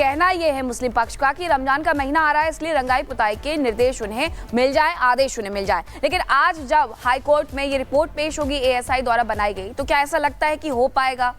कहना यह है मुस्लिम पक्ष का कि रमजान का महीना आ रहा है, इसलिए रंगाई पुताई के निर्देश उन्हें मिल जाए, आदेश उन्हें मिल जाए। लेकिन आज जब हाई कोर्ट में ये रिपोर्ट पेश होगी एएसआई द्वारा बनाई गई, तो क्या ऐसा लगता है कि हो पाएगा?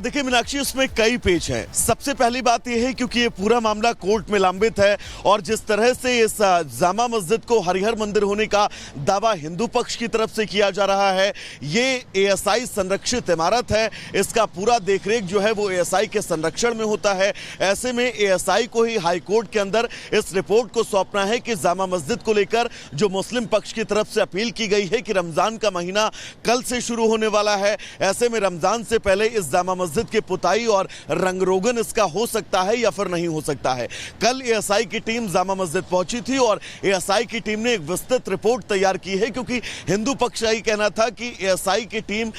देखिए मीनाक्षी, उसमें कई पेच हैं। सबसे पहली बात यह है क्योंकि ये पूरा मामला कोर्ट में लंबित है और जिस तरह से इस जामा मस्जिद को हरिहर मंदिर होने का दावा हिंदू पक्ष की तरफ से किया जा रहा है, ये एएसआई संरक्षित इमारत है, इसका पूरा देखरेख जो है वो एएसआई के संरक्षण में होता है। ऐसे में एएसआई को ही हाई कोर्ट के अंदर इस रिपोर्ट को सौंपना है कि जामा मस्जिद को लेकर जो मुस्लिम पक्ष की तरफ से अपील की गई है कि रमजान का महीना कल से शुरू होने वाला है, ऐसे में रमजान से पहले इस जामा मस्जिद की पुताई और रंगरोगन इसका हो सकता है या फिर नहीं हो सकता है। कल एएसआई की टीम जामा मस्जिद पहुंची थी और एएसआई की टीम ने एक विस्तृत रिपोर्ट तैयार की है, क्योंकि हिंदू पक्ष का ही कहना था कि एएसआई की टीम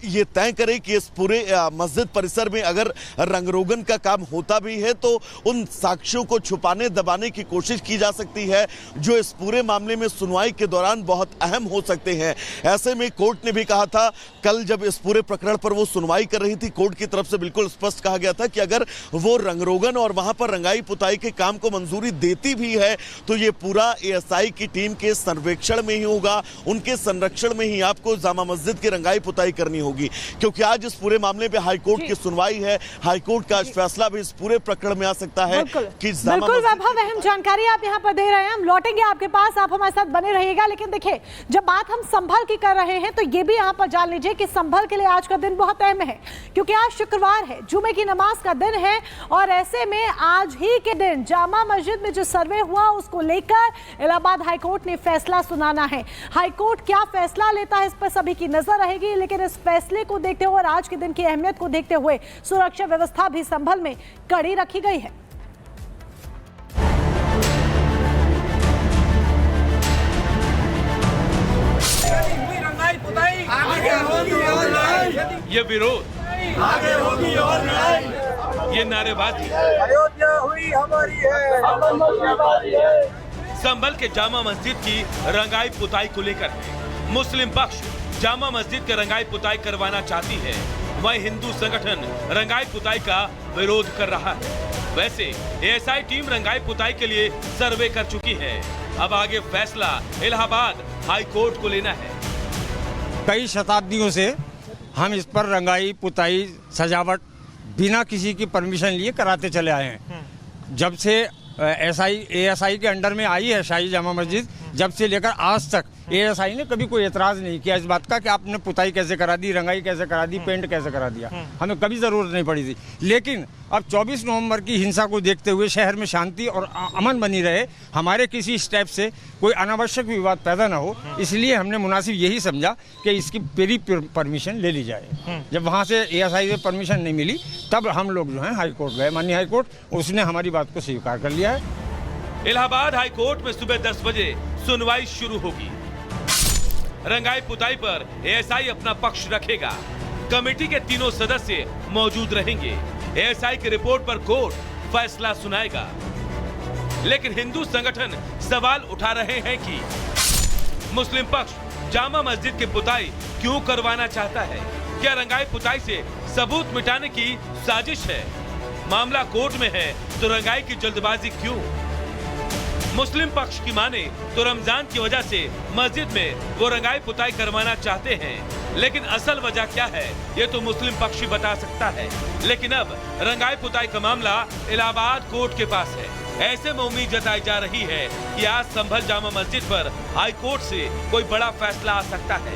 ये तय करे कि इस पूरे मस्जिद परिसर में अगर रंगरोगन का काम होता भी है तो उन साक्ष्यों को छुपाने दबाने की कोशिश की जा सकती है जो इस पूरे मामले में सुनवाई के दौरान बहुत अहम हो सकते हैं। ऐसे में कोर्ट ने भी कहा था, कल जब इस पूरे प्रकरण पर वो सुनवाई कर रही थी, कोर्ट की तरफ से बिल्कुल स्पष्ट कहा गया था कि अगर वो रंगरोगन और वहां पर रंगाई पुताई के काम को मंजूरी देती भी है तो ये पूरा एएसआई की टीम के सर्वेक्षण में ही होगा, उनके संरक्षण में ही आपको जामा मस्जिद की रंगाई पुताई करनी होगी। क्योंकि आज इस पूरे मामले पे हाईकोर्ट की सुनवाई है, हाईकोर्ट का फैसला भी इस पूरे प्रकरण में आ सकता है कि बिल्कुल वैभव, अहम जानकारी आप यहाँ पर दे रहे हैं, हम लौटेंगे आपके पास, आप हमारे साथ बने रहिएगा। लेकिन देखिए, जब बात हम संभल की कर रहे हैं तो ये भी यहाँ पर जान लीजिए कि संभल के लिए आज का दिन बहुत अहम है, क्योंकि आज शुक्रवार है, जुमे की नमाज का दिन है और ऐसे में आज ही के दिन जामा मस्जिद में जो सर्वे हुआ उसको लेकर इलाहाबाद हाईकोर्ट ने फैसला सुनाना है। हाईकोर्ट क्या फैसला लेता है इस पर सभी की नजर रहेगी, लेकिन इस फैसले को देखते हुए और आज के दिन की अहमियत को देखते हुए सुरक्षा व्यवस्था भी संभल में कड़ी रखी गई है। ये विरोध आगे होगी और नहीं, ये नारेबाजी अयोध्या हुई हमारी है, संभल के जामा मस्जिद की रंगाई पुताई को लेकर है। मुस्लिम पक्ष जामा मस्जिद के रंगाई पुताई करवाना चाहती है, वहीं हिंदू संगठन रंगाई पुताई का विरोध कर रहा है। वैसे एएसआई टीम रंगाई पुताई के लिए सर्वे कर चुकी है, अब आगे फैसला इलाहाबाद हाई कोर्ट को लेना है। कई शताब्दियों से हम इस पर रंगाई पुताई सजावट बिना किसी की परमिशन लिए कराते चले आए हैं। जब से एएसआई के अंडर में आई है शाही जामा मस्जिद, जब से लेकर आज तक एएसआई ने कभी कोई एतराज नहीं किया इस बात का कि आपने पुताई कैसे करा दी, रंगाई कैसे करा दी, पेंट कैसे करा दिया, हमें कभी ज़रूरत नहीं पड़ी थी। लेकिन अब 24 नवंबर की हिंसा को देखते हुए शहर में शांति और अमन बनी रहे, हमारे किसी स्टेप से कोई अनावश्यक विवाद पैदा ना हो, इसलिए हमने मुनासिब यही समझा कि इसकी पूरी परमिशन ले ली जाए। जब वहाँ से एएसआई से परमिशन नहीं मिली तब हम लोग जो है हाई कोर्ट गए, माननीय हाई कोर्ट, उसने हमारी बात को स्वीकार कर लिया है। इलाहाबाद हाई कोर्ट में सुबह 10 बजे सुनवाई शुरू होगी। रंगाई पुताई पर एएसआई अपना पक्ष रखेगा, कमेटी के तीनों सदस्य मौजूद रहेंगे। एएसआई की रिपोर्ट पर कोर्ट फैसला सुनाएगा। लेकिन हिंदू संगठन सवाल उठा रहे हैं कि मुस्लिम पक्ष जामा मस्जिद की पुताई क्यों करवाना चाहता है? क्या रंगाई पुताई से सबूत मिटाने की साजिश है? मामला कोर्ट में है तो रंगाई की जल्दबाजी क्यों? मुस्लिम पक्ष की माने तो रमजान की वजह से मस्जिद में वो रंगाई पुताई करवाना चाहते हैं, लेकिन असल वजह क्या है ये तो मुस्लिम पक्ष ही बता सकता है। लेकिन अब रंगाई पुताई का मामला इलाहाबाद कोर्ट के पास है। ऐसे में उम्मीद जताई जा रही है कि आज संभल जामा मस्जिद पर हाई कोर्ट से कोई बड़ा फैसला आ सकता है।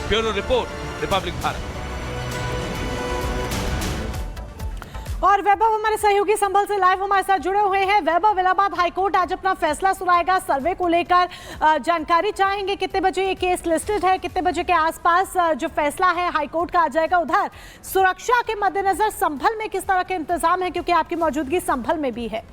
Bureau report, Republic Bharat. और वैभव हमारे सहयोगी संभल से लाइव हमारे साथ जुड़े हुए हैं। वैभव, इलाहाबाद हाईकोर्ट आज अपना फैसला सुनाएगा, सर्वे को लेकर जानकारी चाहेंगे। कितने बजे ये केस लिस्टेड है, कितने बजे के आसपास जो फैसला है हाईकोर्ट का आ जाएगा? उधर सुरक्षा के मद्देनजर संभल में किस तरह के इंतजाम है, क्योंकि आपकी मौजूदगी संभल में भी है?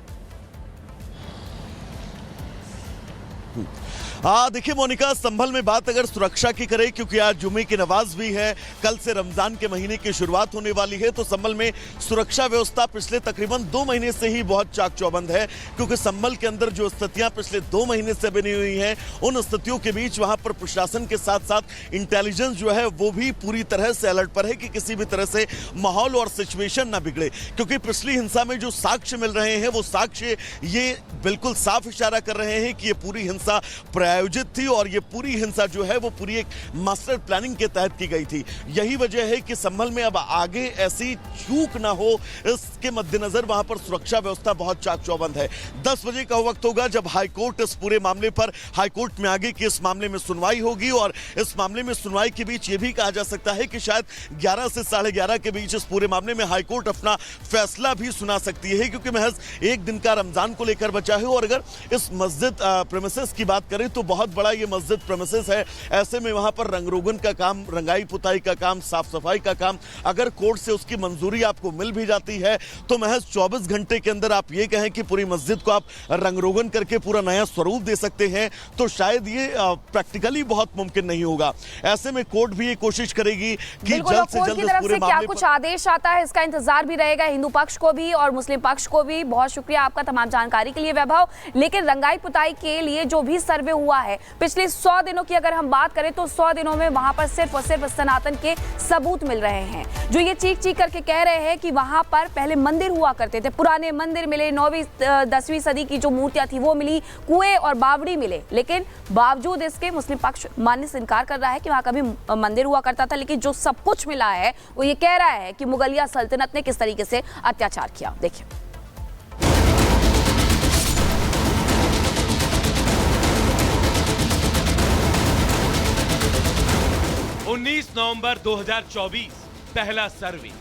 देखिए मोनिका, संभल में बात अगर सुरक्षा की करें, क्योंकि आज जुमे की नमाज भी है, कल से रमजान के महीने की शुरुआत होने वाली है, तो संभल में सुरक्षा व्यवस्था पिछले तकरीबन 2 महीने से ही बहुत चाक चौबंद है। क्योंकि संभल के अंदर जो स्थितियां पिछले 2 महीने से बनी हुई हैं, उन स्थितियों के बीच वहां पर प्रशासन के साथ साथ इंटेलिजेंस जो है वो भी पूरी तरह से अलर्ट पर है कि किसी भी तरह से माहौल और सिचुएशन ना बिगड़े। क्योंकि पिछली हिंसा में जो साक्ष्य मिल रहे हैं, वो साक्ष्य ये बिल्कुल साफ इशारा कर रहे हैं कि ये पूरी हिंसा प्रायोजित थी और ये पूरी हिंसा जो है वो पूरी एक मास्टर प्लानिंग के तहत की गई थी। यही वजह है कि संभल में अब आगे ऐसी चूक ना हो, इसके मद्देनजर वहां पर सुरक्षा व्यवस्था बहुत चाक चौबंद है। 10 बजे का वक्त होगा जब हाईकोर्ट इस पूरे मामले पर हाईकोर्ट में आगे की इस मामले में सुनवाई होगी और इस मामले में सुनवाई के बीच ये भी कहा जा सकता है कि शायद 11 से 11:30 के बीच इस पूरे मामले में हाईकोर्ट अपना फैसला भी सुना सकती है। क्योंकि महज एक दिन का रमजान को लेकर बचा है और अगर इस मस्जिद प्रेमिसेस की बात करें तो बहुत बड़ा ये मस्जिद प्रेमिसेस है। ऐसे में वहां पर रंग रोगन का काम, रंगाई पुताई का काम, साफ सफाई का काम अगर कोर्ट से उसकी मंजूरी आपको मिल भी जाती है तो महज 24 घंटे के अंदर आप ये कहें कि पूरी मस्जिद को आप रंग रोगन करके पूरा नया स्वरूप दे सकते हैं, तो शायद ये प्रैक्टिकली बहुत मुमकिन नहीं होगा। ऐसे में कोर्ट भी ये कोशिश करेगी कि जल्द से जल्द इस पूरे क्या कुछ आदेश आता है, इसका इंतजार भी रहेगा हिंदू पक्ष को भी और मुस्लिम पक्ष को भी। बहुत शुक्रिया आपका तमाम जानकारी के लिए वैभव। लेकिन रंगाई पुताई के लिए जो भी सर्वे हुआ है पिछले 100 दिनों की अगर हम बात करें तो 100 दिनों में वहां पर सिर्फ और सिर्फ सनातन के सबूत मिल रहे हैं, जो ये चीख चीख करके कह रहे हैं कि वहां पर पहले मंदिर हुआ करते थे, पुराने मंदिर मिले, 9वीं 10वीं सदी की जो मूर्तियां थी वो मिली, कुएं और बावड़ी मिले। लेकिन बावजूद इसके मुस्लिम पक्ष मानने से इनकार कर रहा है कि वहां कभी मंदिर हुआ करता था। लेकिन जो सब कुछ मिला है वो ये कह रहा है कि मुगलिया सल्तनत ने किस तरीके से अत्याचार किया। देखिए 19 नवंबर 2024 पहला सर्वे,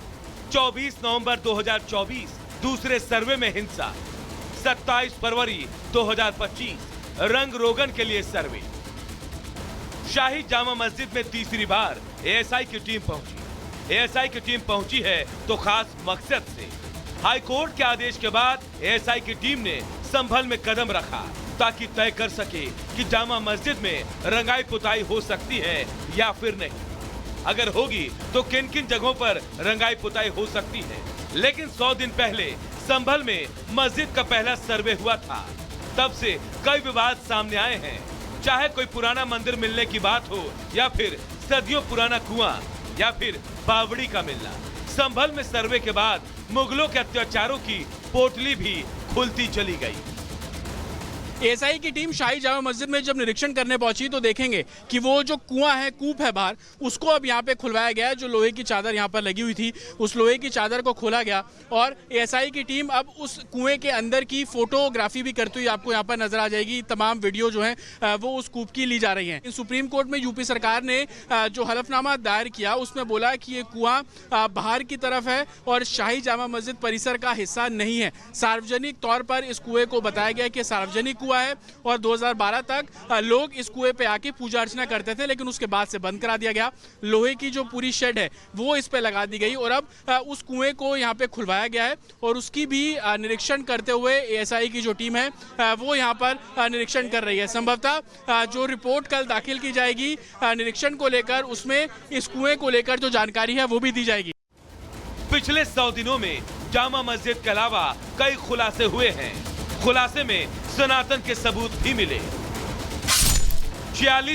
24 नवंबर 2024 दूसरे सर्वे में हिंसा, 27 फरवरी 2025 रंग रोगन के लिए सर्वे। शाही जामा मस्जिद में तीसरी बार एएसआई की टीम पहुंची। एएसआई की टीम पहुंची है तो खास मकसद से। हाई कोर्ट के आदेश के बाद एएसआई की टीम ने संभल में कदम रखा ताकि तय कर सके कि जामा मस्जिद में रंगाई पुताई हो सकती है या फिर नहीं। अगर होगी तो किन किन जगहों पर रंगाई पुताई हो सकती है। लेकिन 100 दिन पहले संभल में मस्जिद का पहला सर्वे हुआ था। तब से कई विवाद सामने आए हैं, चाहे कोई पुराना मंदिर मिलने की बात हो या फिर सदियों पुराना कुआं या फिर बावड़ी का मिलना। संभल में सर्वे के बाद मुगलों के अत्याचारों की पोटली भी खुलती चली गई। एएसआई की टीम शाही जामा मस्जिद में जब निरीक्षण करने पहुंची तो देखेंगे कि वो जो कुआं है, कूप है बाहर, उसको अब यहाँ पे खुलवाया गया है। जो लोहे की चादर यहाँ पर लगी हुई थी उस लोहे की चादर को खोला गया और एएसआई की टीम अब उस कुएं के अंदर की फोटोग्राफी भी करती हुई आपको यहाँ पर नजर आ जाएगी। तमाम वीडियो जो है वो उस कूप की ली जा रही है। सुप्रीम कोर्ट में यूपी सरकार ने जो हलफनामा दायर किया उसमें बोला कि ये कुआं बाहर की तरफ है और शाही जामा मस्जिद परिसर का हिस्सा नहीं है। सार्वजनिक तौर पर इस कुएं को बताया गया कि सार्वजनिक कुआं है और 2012 तक लोग इस कुएं पे आके पूजा अर्चना करते थे, लेकिन उसके बाद से बंद करा दिया गया। लोहे की जो पूरी शेड है वो इस पे लगा दी गई और अब उस कुएं को यहाँ पे खुलवाया गया है और उसकी भी निरीक्षण करते हुए एएसआई की जो टीम है वो यहाँ पर निरीक्षण कर रही है। संभवतः जो रिपोर्ट कल दाखिल की जाएगी निरीक्षण को लेकर, उसमें इस कुएं को लेकर जो जानकारी है वो भी दी जाएगी। पिछले 100 दिनों में जामा मस्जिद के अलावा कई खुलासे हुए हैं। खुलासे में सनातन के सबूत भी मिले। 46